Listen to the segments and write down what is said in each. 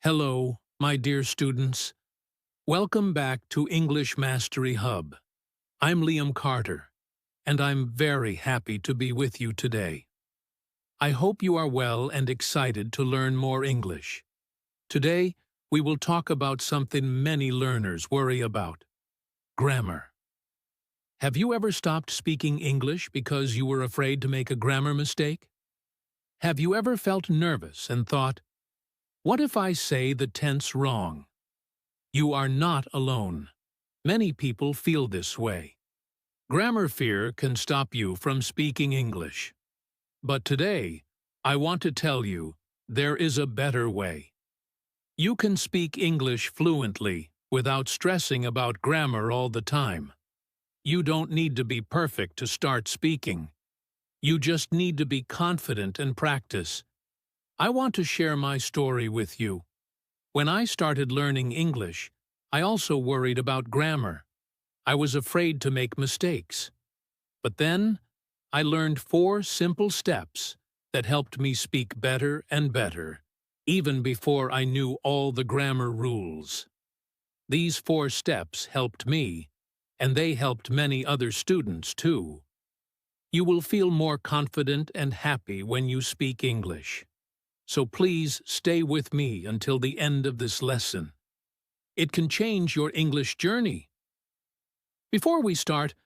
Hello, my dear students. Welcome back to English Mastery Hub. I'm Liam Carter, and I'm very happy to be with you today. I hope you are well and excited to learn more English. Today, we will talk about something many learners worry about: grammar. Have you ever stopped speaking English because you were afraid to make a grammar mistake? Have you ever felt nervous and thought, "What if I say the tense wrong?" You are not alone. Many people feel this way. Grammar fear can stop you from speaking English. But today, I want to tell you, there is a better way. You can speak English fluently without stressing about grammar all the time. You don't need to be perfect to start speaking. You just need to be confident and practice. I want to share my story with you. When I started learning English, I also worried about grammar. I was afraid to make mistakes. But then, I learned 4 simple steps that helped me speak better and better, even before I knew all the grammar rules. These 4 steps helped me, and they helped many other students too. You will feel more confident and happy when you speak English. So please stay with me until the end of this lesson. It can change your English journey. Before we start,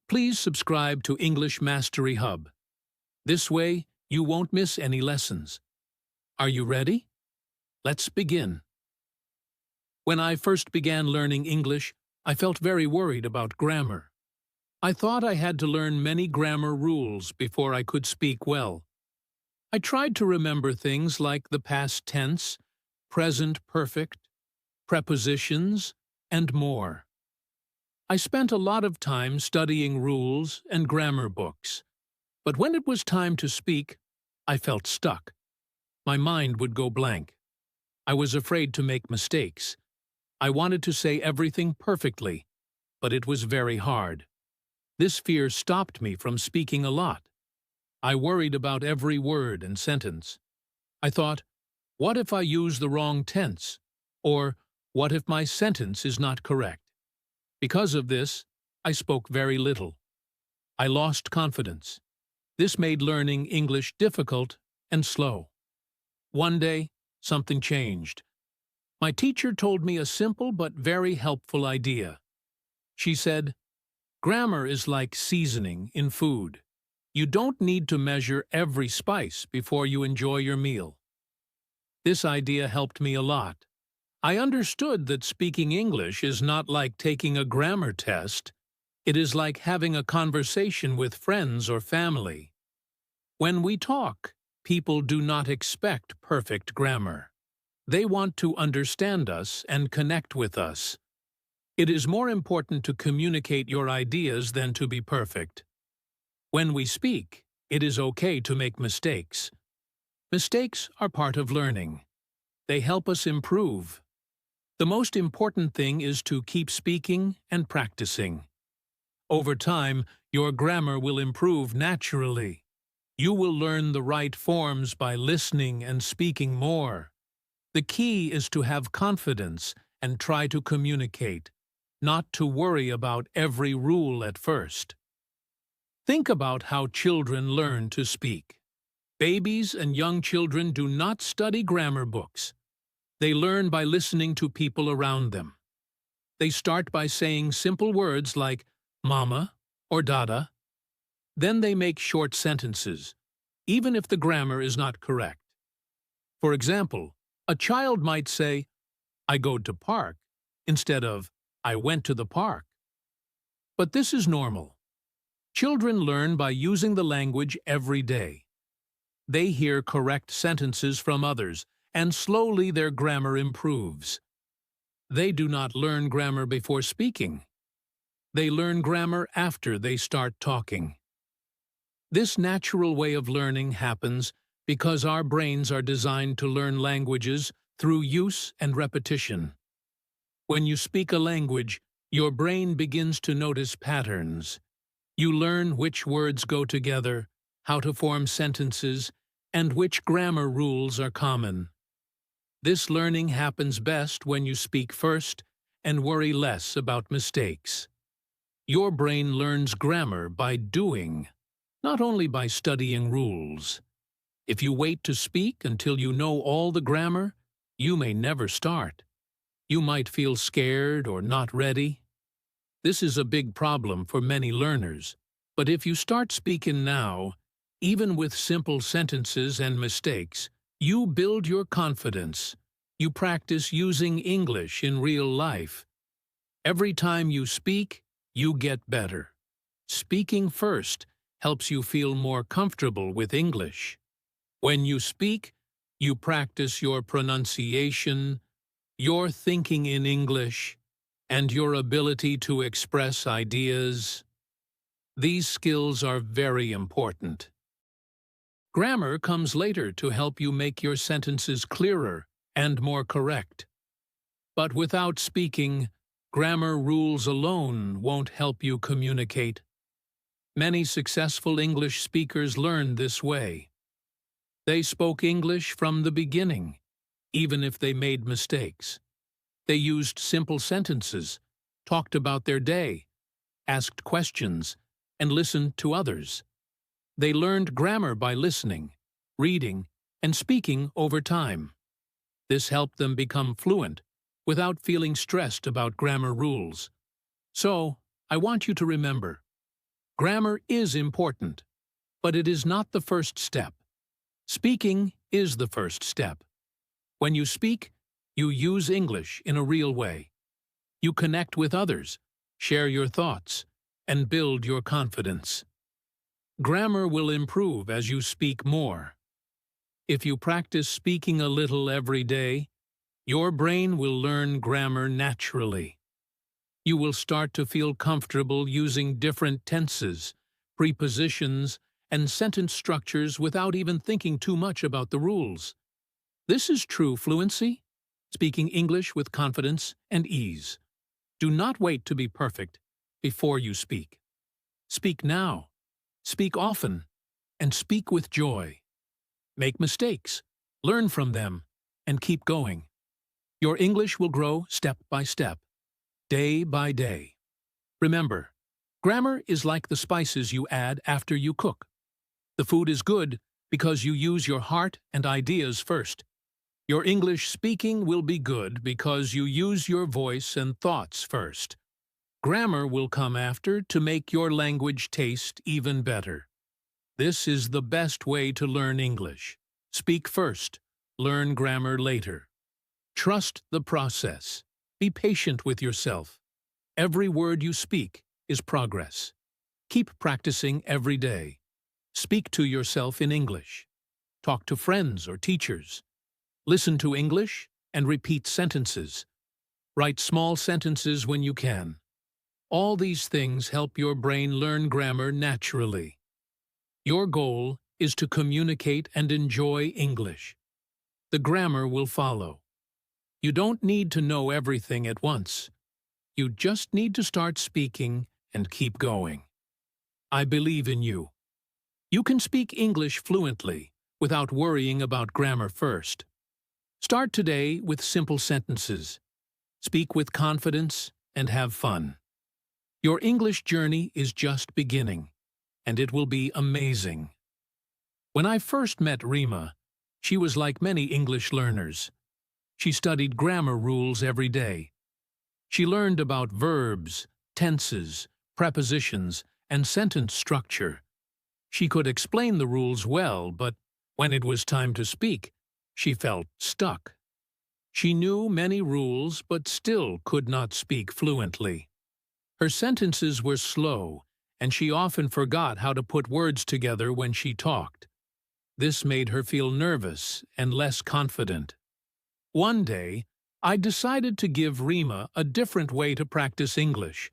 please subscribe to English Mastery Hub. This way, you won't miss any lessons. Are you ready? Let's begin. When I first began learning English, I felt very worried about grammar. I thought I had to learn many grammar rules before I could speak well. I tried to remember things like the past tense, present perfect, prepositions, and more. I spent a lot of time studying rules and grammar books, but when it was time to speak, I felt stuck. My mind would go blank. I was afraid to make mistakes. I wanted to say everything perfectly, but it was very hard. This fear stopped me from speaking a lot. I worried about every word and sentence. I thought, what if I use the wrong tense? Or, what if my sentence is not correct? Because of this, I spoke very little. I lost confidence. This made learning English difficult and slow. One day, something changed. My teacher told me a simple but very helpful idea. She said, "Grammar is like seasoning in food. You don't need to measure every spice before you enjoy your meal." This idea helped me a lot. I understood that speaking English is not like taking a grammar test. It is like having a conversation with friends or family. When we talk, people do not expect perfect grammar. They want to understand us and connect with us. It is more important to communicate your ideas than to be perfect. When we speak, it is okay to make mistakes. Mistakes are part of learning. They help us improve. The most important thing is to keep speaking and practicing. Over time, your grammar will improve naturally. You will learn the right forms by listening and speaking more. The key is to have confidence and try to communicate, not to worry about every rule at first. Think about how children learn to speak. Babies and young children do not study grammar books. They learn by listening to people around them. They start by saying simple words like mama or dada. Then they make short sentences, even if the grammar is not correct. For example, a child might say, "I go to park," instead of "I went to the park." But this is normal. Children learn by using the language every day. They hear correct sentences from others, and slowly their grammar improves. They do not learn grammar before speaking. They learn grammar after they start talking. This natural way of learning happens because our brains are designed to learn languages through use and repetition. When you speak a language, your brain begins to notice patterns. You learn which words go together, how to form sentences, and which grammar rules are common. This learning happens best when you speak first and worry less about mistakes. Your brain learns grammar by doing, not only by studying rules. If you wait to speak until you know all the grammar, you may never start. You might feel scared or not ready. This is a big problem for many learners, but if you start speaking now, even with simple sentences and mistakes, you build your confidence. You practice using English in real life. Every time you speak, you get better. Speaking first helps you feel more comfortable with English. When you speak, you practice your pronunciation, your thinking in English, and your ability to express ideas. These skills are very important. Grammar comes later to help you make your sentences clearer and more correct. But without speaking, grammar rules alone won't help you communicate. Many successful English speakers learned this way. They spoke English from the beginning, even if they made mistakes. They used simple sentences, talked about their day, asked questions, and listened to others. They learned grammar by listening, reading, and speaking over time. This helped them become fluent without feeling stressed about grammar rules. So, I want you to remember, grammar is important, but it is not the first step. Speaking is the first step. When you speak, you use English in a real way. You connect with others, share your thoughts, and build your confidence. Grammar will improve as you speak more. If you practice speaking a little every day, your brain will learn grammar naturally. You will start to feel comfortable using different tenses, prepositions, and sentence structures without even thinking too much about the rules. This is true fluency, speaking English with confidence and ease. Do not wait to be perfect before you speak. Speak now, speak often, and speak with joy. Make mistakes, learn from them, and keep going. Your English will grow step by step, day by day. Remember, grammar is like the spices you add after you cook. The food is good because you use your heart and ideas first. Your English speaking will be good because you use your voice and thoughts first. Grammar will come after to make your language taste even better. This is the best way to learn English. Speak first, learn grammar later. Trust the process. Be patient with yourself. Every word you speak is progress. Keep practicing every day. Speak to yourself in English. Talk to friends or teachers. Listen to English and repeat sentences. Write small sentences when you can. All these things help your brain learn grammar naturally. Your goal is to communicate and enjoy English. The grammar will follow. You don't need to know everything at once. You just need to start speaking and keep going. I believe in you. You can speak English fluently without worrying about grammar first. Start today with simple sentences. Speak with confidence and have fun. Your English journey is just beginning, and it will be amazing. When I first met Rima, she was like many English learners. She studied grammar rules every day. She learned about verbs, tenses, prepositions, and sentence structure. She could explain the rules well, but when it was time to speak, she felt stuck. She knew many rules but still could not speak fluently. Her sentences were slow, and she often forgot how to put words together when she talked. This made her feel nervous and less confident. One day, I decided to give Rima a different way to practice English.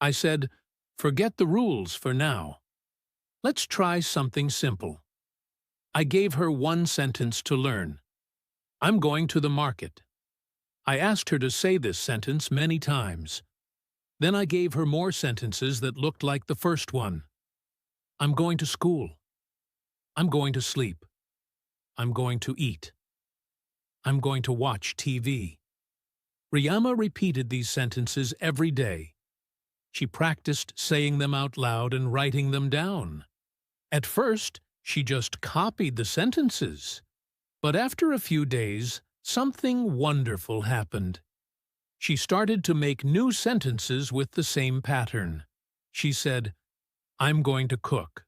I said, "Forget the rules for now. Let's try something simple." I gave her one sentence to learn. "I'm going to the market." I asked her to say this sentence many times. Then I gave her more sentences that looked like the first one. "I'm going to school." "I'm going to sleep." "I'm going to eat." I'm going to watch TV. Riyama repeated these sentences every day. She practiced saying them out loud and writing them down. At first, she just copied the sentences. But after a few days, something wonderful happened. She started to make new sentences with the same pattern. She said, I'm going to cook.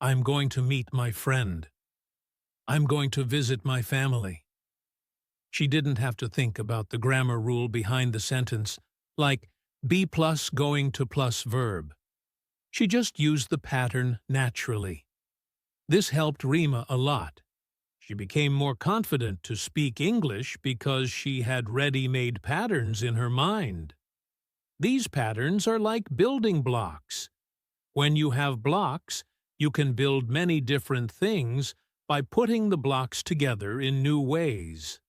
I'm going to meet my friend. I'm going to visit my family. She didn't have to think about the grammar rule behind the sentence, like be plus going to plus verb. She just used the pattern naturally. This helped Rima a lot. She became more confident to speak English because she had ready-made patterns in her mind. These patterns are like building blocks. When you have blocks, you can build many different things by putting the blocks together in new ways.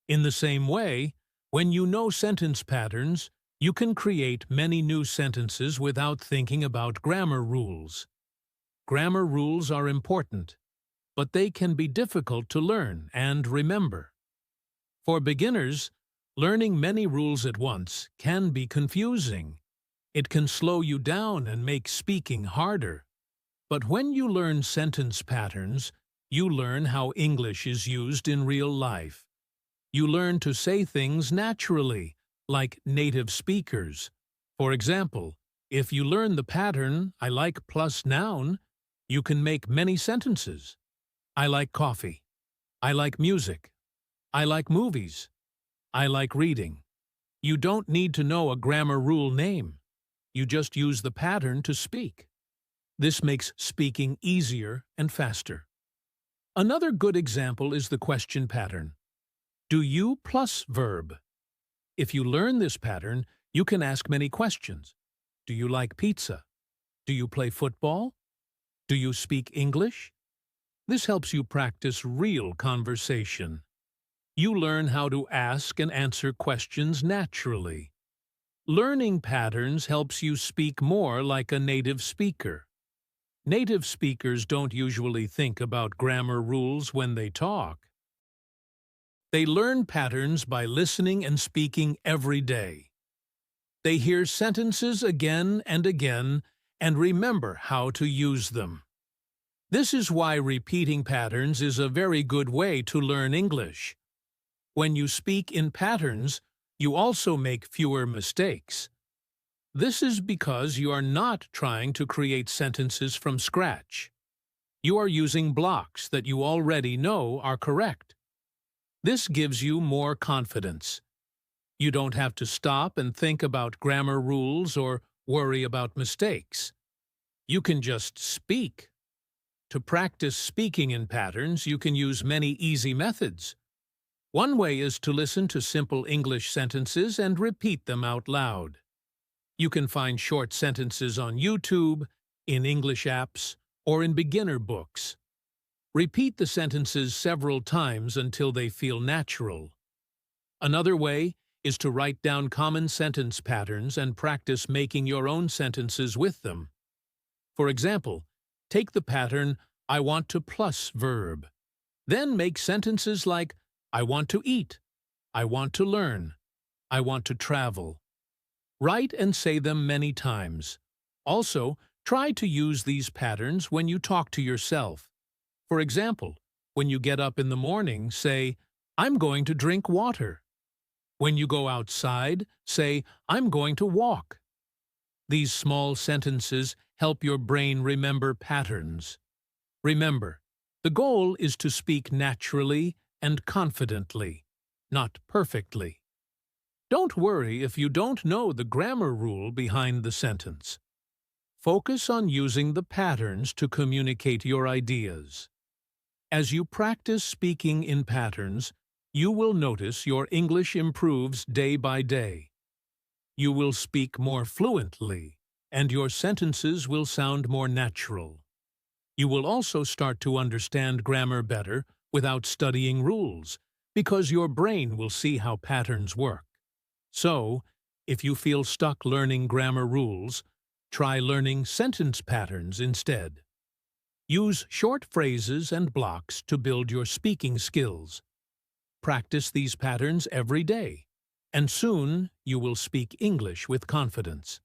In the same way, when you know sentence patterns, you can create many new sentences without thinking about grammar rules. Grammar rules are important, but they can be difficult to learn and remember. For beginners, learning many rules at once can be confusing. It can slow you down and make speaking harder. But when you learn sentence patterns, you learn how English is used in real life. You learn to say things naturally, like native speakers. For example, if you learn the pattern, I like plus noun, you can make many sentences. I like coffee. I like music. I like movies. I like reading. You don't need to know a grammar rule name. You just use the pattern to speak. This makes speaking easier and faster. Another good example is the question pattern. Do you plus verb. If you learn this pattern, you can ask many questions. Do you like pizza? Do you play football? Do you speak English? This helps you practice real conversation. You learn how to ask and answer questions naturally. Learning patterns helps you speak more like a native speaker. Native speakers don't usually think about grammar rules when they talk. They learn patterns by listening and speaking every day. They hear sentences again and again and remember how to use them. This is why repeating patterns is a very good way to learn English. When you speak in patterns, you also make fewer mistakes. This is because you are not trying to create sentences from scratch. You are using blocks that you already know are correct. This gives you more confidence. You don't have to stop and think about grammar rules or worry about mistakes. You can just speak. To practice speaking in patterns, you can use many easy methods. One way is to listen to simple English sentences and repeat them out loud. You can find short sentences on YouTube, in English apps, or in beginner books. Repeat the sentences several times until they feel natural. Another way is to write down common sentence patterns and practice making your own sentences with them. For example, take the pattern, I want to plus verb. Then make sentences like, I want to eat, I want to learn, I want to travel. Write and say them many times. Also, try to use these patterns when you talk to yourself. For example, when you get up in the morning, say, I'm going to drink water. When you go outside, say, I'm going to walk. These small sentences help your brain remember patterns. Remember, the goal is to speak naturally and confidently, not perfectly. Don't worry if you don't know the grammar rule behind the sentence. Focus on using the patterns to communicate your ideas. As you practice speaking in patterns, you will notice your English improves day by day. You will speak more fluently, and your sentences will sound more natural. You will also start to understand grammar better without studying rules, because your brain will see how patterns work. So, if you feel stuck learning grammar rules, try learning sentence patterns instead. Use short phrases and blocks to build your speaking skills. Practice these patterns every day, and soon you will speak English with confidence.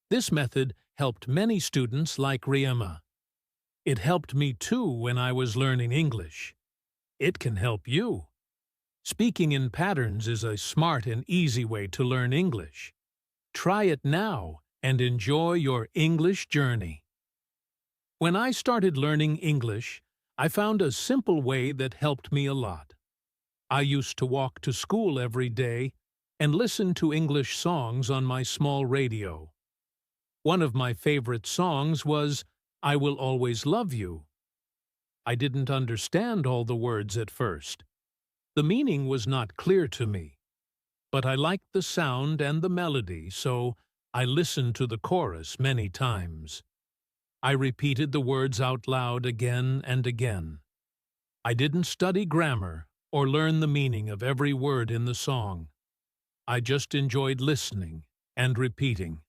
This method helped many students like Riema. It helped me too when I was learning English. It can help you. Speaking in patterns is a smart and easy way to learn English. Try it now and enjoy your English journey. When I started learning English, I found a simple way that helped me a lot. I used to walk to school every day and listen to English songs on my small radio. One of my favorite songs was "I Will Always Love You." I didn't understand all the words at first. The meaning was not clear to me, but I liked the sound and the melody, so I listened to the chorus many times. I repeated the words out loud again and again. I didn't study grammar or learn the meaning of every word in the song. I just enjoyed listening and repeating.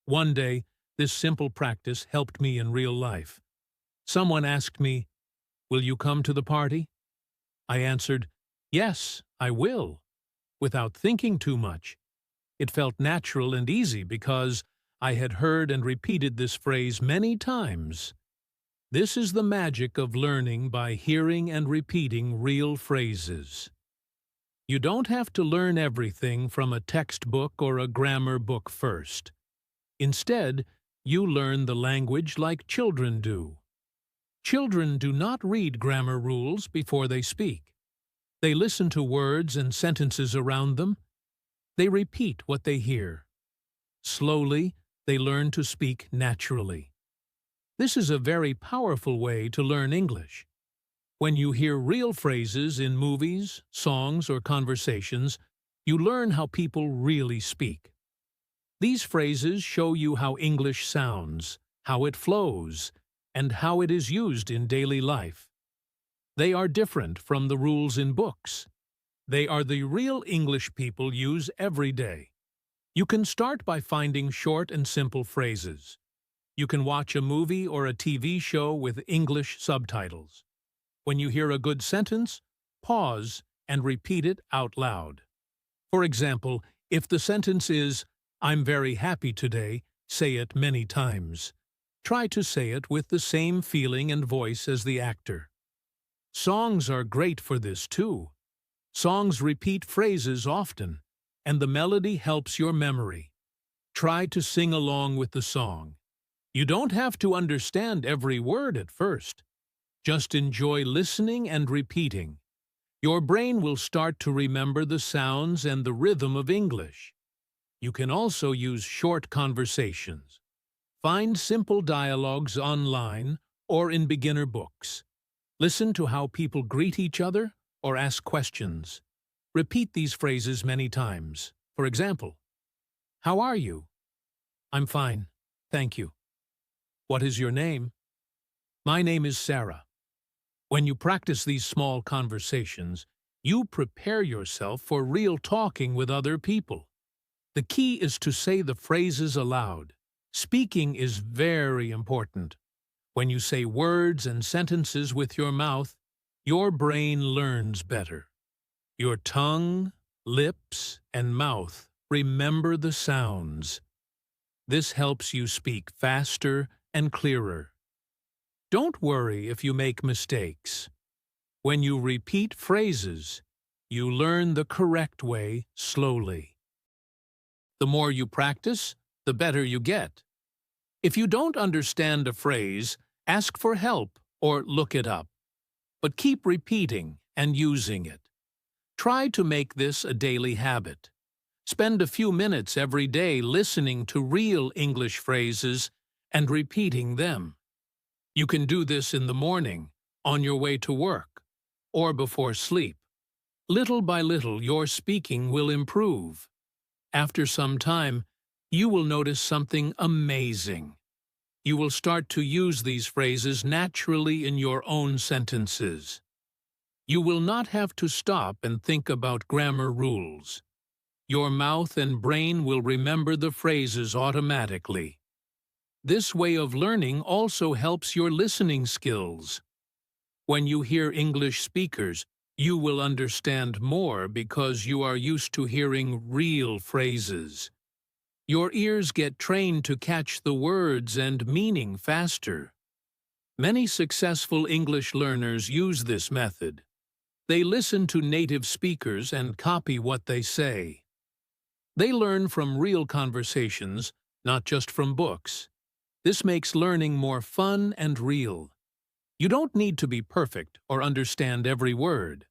One day, this simple practice helped me in real life. Someone asked me, "Will you come to the party?" I answered, "Yes, I will," without thinking too much. It felt natural and easy because I had heard and repeated this phrase many times. This is the magic of learning by hearing and repeating real phrases. You don't have to learn everything from a textbook or a grammar book first. Instead, you learn the language like children do. Children do not read grammar rules before they speak. They listen to words and sentences around them. They repeat what they hear. Slowly, they learn to speak naturally. This is a very powerful way to learn English. When you hear real phrases in movies, songs, or conversations, you learn how people really speak. These phrases show you how English sounds, how it flows, and how it is used in daily life. They are different from the rules in books. They are the real English people use every day. You can start by finding short and simple phrases. You can watch a movie or a TV show with English subtitles. When you hear a good sentence, pause and repeat it out loud. For example, if the sentence is, "I'm very happy today," say it many times. Try to say it with the same feeling and voice as the actor. Songs are great for this too. Songs repeat phrases often, and the melody helps your memory. Try to sing along with the song. You don't have to understand every word at first. Just enjoy listening and repeating. Your brain will start to remember the sounds and the rhythm of English. You can also use short conversations. Find simple dialogues online or in beginner books. Listen to how people greet each other or ask questions. Repeat these phrases many times. For example, "How are you?" "I'm fine, thank you." "What is your name?" "My name is Sarah." When you practice these small conversations, you prepare yourself for real talking with other people. The key is to say the phrases aloud. Speaking is very important. When you say words and sentences with your mouth, your brain learns better. Your tongue, lips, and mouth remember the sounds. This helps you speak faster and clearer. Don't worry if you make mistakes. When you repeat phrases, you learn the correct way slowly. The more you practice, the better you get. If you don't understand a phrase, ask for help or look it up. But keep repeating and using it. Try to make this a daily habit. Spend a few minutes every day listening to real English phrases and repeating them. You can do this in the morning, on your way to work, or before sleep. Little by little, your speaking will improve. After some time, you will notice something amazing. You will start to use these phrases naturally in your own sentences. You will not have to stop and think about grammar rules. Your mouth and brain will remember the phrases automatically. This way of learning also helps your listening skills. When you hear English speakers, You will understand more because you are used to hearing real phrases. Your ears get trained to catch the words and meaning faster. Many successful English learners use this method. They listen to native speakers and copy what they say. They learn from real conversations, not just from books. This makes learning more fun and real. You don't need to be perfect or understand every word.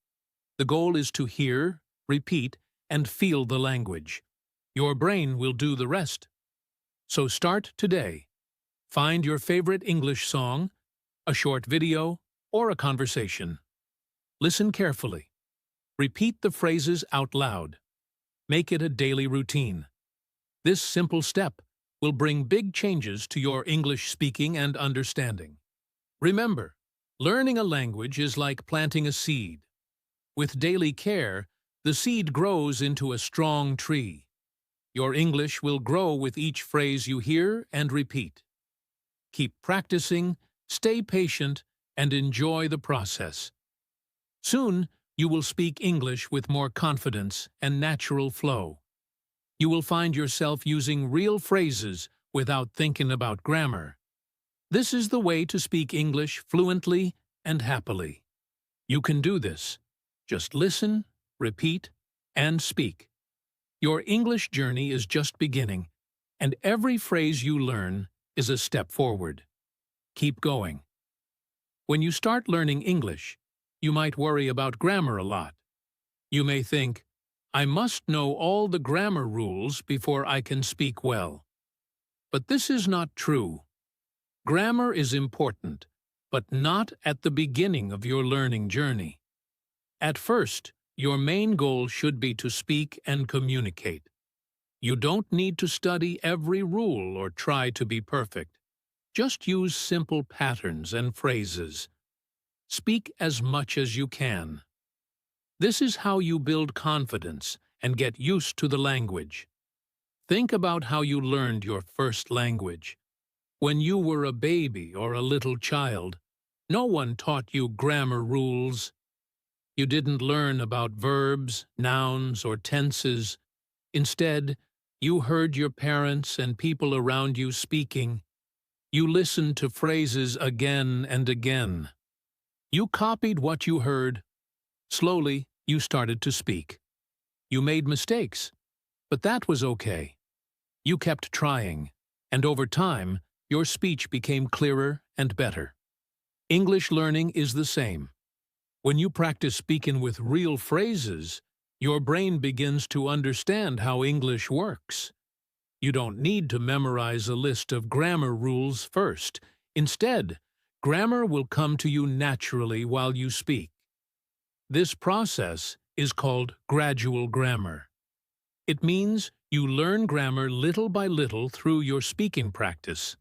The goal is to hear, repeat, and feel the language. Your brain will do the rest. So start today. Find your favorite English song, a short video, or a conversation. Listen carefully. Repeat the phrases out loud. Make it a daily routine. This simple step will bring big changes to your English speaking and understanding. Remember, learning a language is like planting a seed. With daily care, the seed grows into a strong tree. Your English will grow with each phrase you hear and repeat. Keep practicing, stay patient, and enjoy the process. Soon, you will speak English with more confidence and natural flow. You will find yourself using real phrases without thinking about grammar. This is the way to speak English fluently and happily. You can do this. Just listen, repeat, and speak. Your English journey is just beginning, and every phrase you learn is a step forward. Keep going. When you start learning English, you might worry about grammar a lot. You may think, I must know all the grammar rules before I can speak well. But this is not true. Grammar is important, but not at the beginning of your learning journey. At first, your main goal should be to speak and communicate. You don't need to study every rule or try to be perfect. Just use simple patterns and phrases. Speak as much as you can. This is how you build confidence and get used to the language. Think about how you learned your first language. When you were a baby or a little child, no one taught you grammar rules. You didn't learn about verbs, nouns, or tenses. Instead, you heard your parents and people around you speaking. You listened to phrases again and again. You copied what you heard. Slowly, you started to speak. You made mistakes, but that was okay. You kept trying, and over time, your speech became clearer and better. English learning is the same. When you practice speaking with real phrases, your brain begins to understand how English works. You don't need to memorize a list of grammar rules first. Instead, grammar will come to you naturally while you speak. This process is called gradual grammar. It means you learn grammar little by little through your speaking practice.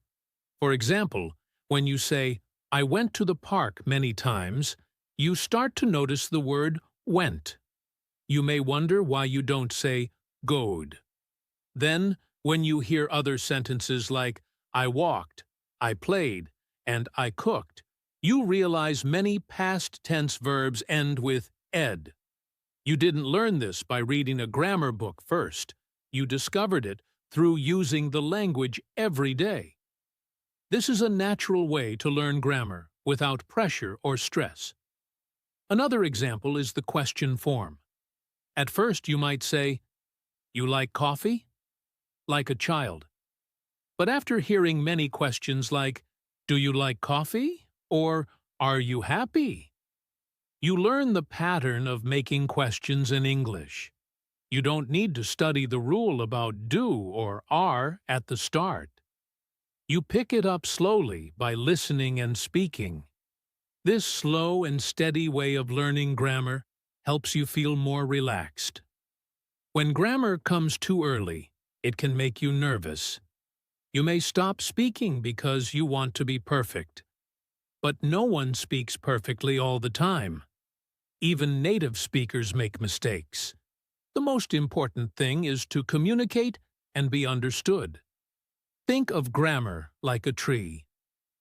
For example, when you say, I went to the park many times, you start to notice the word went. You may wonder why you don't say goed. Then, when you hear other sentences like I walked, I played, and I cooked, you realize many past tense verbs end with ed. You didn't learn this by reading a grammar book first. You discovered it through using the language every day. This is a natural way to learn grammar without pressure or stress. Another example is the question form. At first you might say, you like coffee? Like a child. But after hearing many questions like, do you like coffee? Or, are you happy? You learn the pattern of making questions in English. You don't need to study the rule about do or are at the start. You pick it up slowly by listening and speaking. This slow and steady way of learning grammar helps you feel more relaxed. When grammar comes too early, it can make you nervous. You may stop speaking because you want to be perfect. But no one speaks perfectly all the time. Even native speakers make mistakes. The most important thing is to communicate and be understood. Think of grammar like a tree.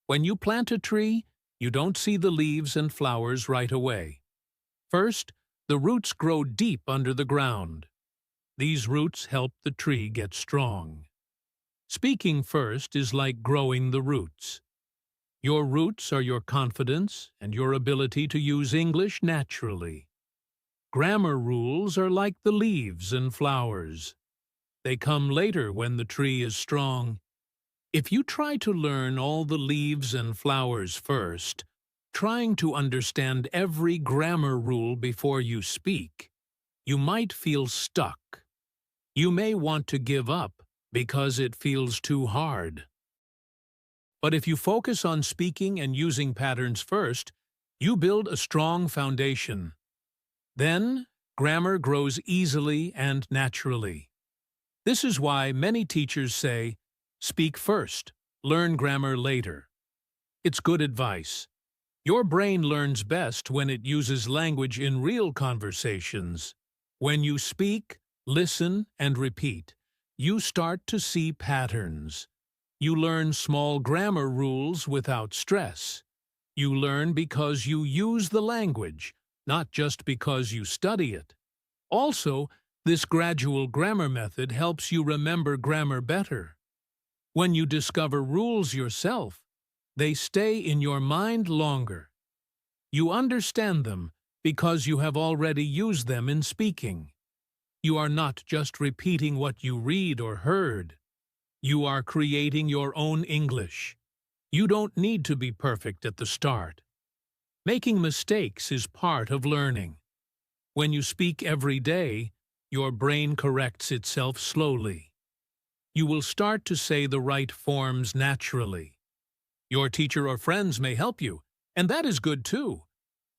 When you plant a tree, you don't see the leaves and flowers right away. First, the roots grow deep under the ground. These roots help the tree get strong. Speaking first is like growing the roots. Your roots are your confidence and your ability to use English naturally. Grammar rules are like the leaves and flowers. They come later when the tree is strong. If you try to learn all the leaves and flowers first, trying to understand every grammar rule before you speak, you might feel stuck. You may want to give up because it feels too hard. But if you focus on speaking and using patterns first, you build a strong foundation. Then, grammar grows easily and naturally. This is why many teachers say, speak first, learn grammar later. It's good advice. Your brain learns best when it uses language in real conversations. When you speak, listen, and repeat, you start to see patterns. You learn small grammar rules without stress. You learn because you use the language, not just because you study it. Also, this gradual grammar method helps you remember grammar better. When you discover rules yourself, they stay in your mind longer. You understand them because you have already used them in speaking. You are not just repeating what you read or heard. You are creating your own English. You don't need to be perfect at the start. Making mistakes is part of learning. When you speak every day, your brain corrects itself slowly. You will start to say the right forms naturally. Your teacher or friends may help you, and that is good too.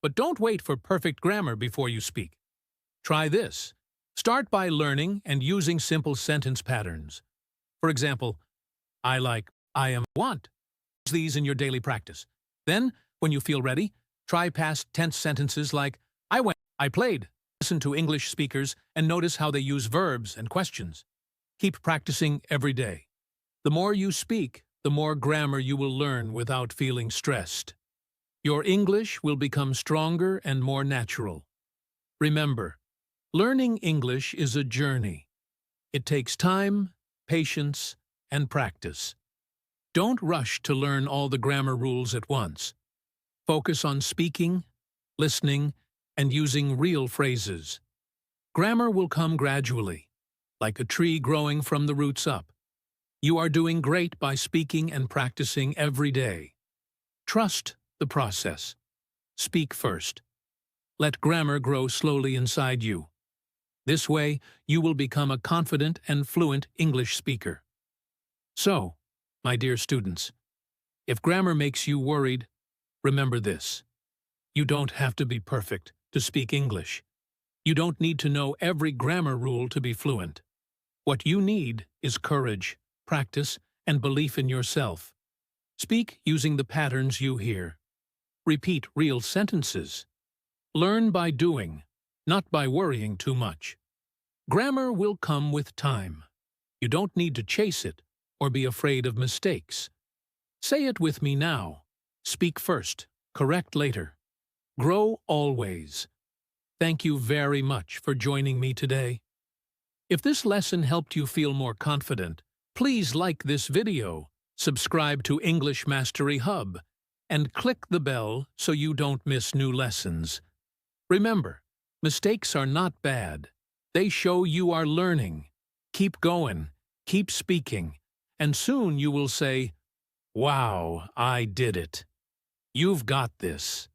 But don't wait for perfect grammar before you speak. Try this. Start by learning and using simple sentence patterns. For example, I like, I am, want. Use these in your daily practice. Then, when you feel ready, try past tense sentences like, I went, I played. Listen to English speakers and notice how they use verbs and questions. Keep practicing every day. The more you speak, the more grammar you will learn without feeling stressed. Your English will become stronger and more natural. Remember, learning English is a journey. It takes time, patience, and practice. Don't rush to learn all the grammar rules at once. Focus on speaking, listening, and using real phrases. Grammar will come gradually, like a tree growing from the roots up. You are doing great by speaking and practicing every day. Trust the process. Speak first. Let grammar grow slowly inside you. This way, you will become a confident and fluent English speaker. So, my dear students, if grammar makes you worried, remember this. You don't have to be perfect to speak English. You don't need to know every grammar rule to be fluent. What you need is courage, practice, and belief in yourself. Speak using the patterns you hear. Repeat real sentences. Learn by doing, not by worrying too much. Grammar will come with time. You don't need to chase it or be afraid of mistakes. Say it with me now. Speak first, correct later. Grow always. Thank you very much for joining me today. If this lesson helped you feel more confident, please like this video, subscribe to English Mastery Hub, and click the bell so you don't miss new lessons. Remember, mistakes are not bad. They show you are learning. Keep going, keep speaking, and soon you will say, "Wow, I did it." You've got this.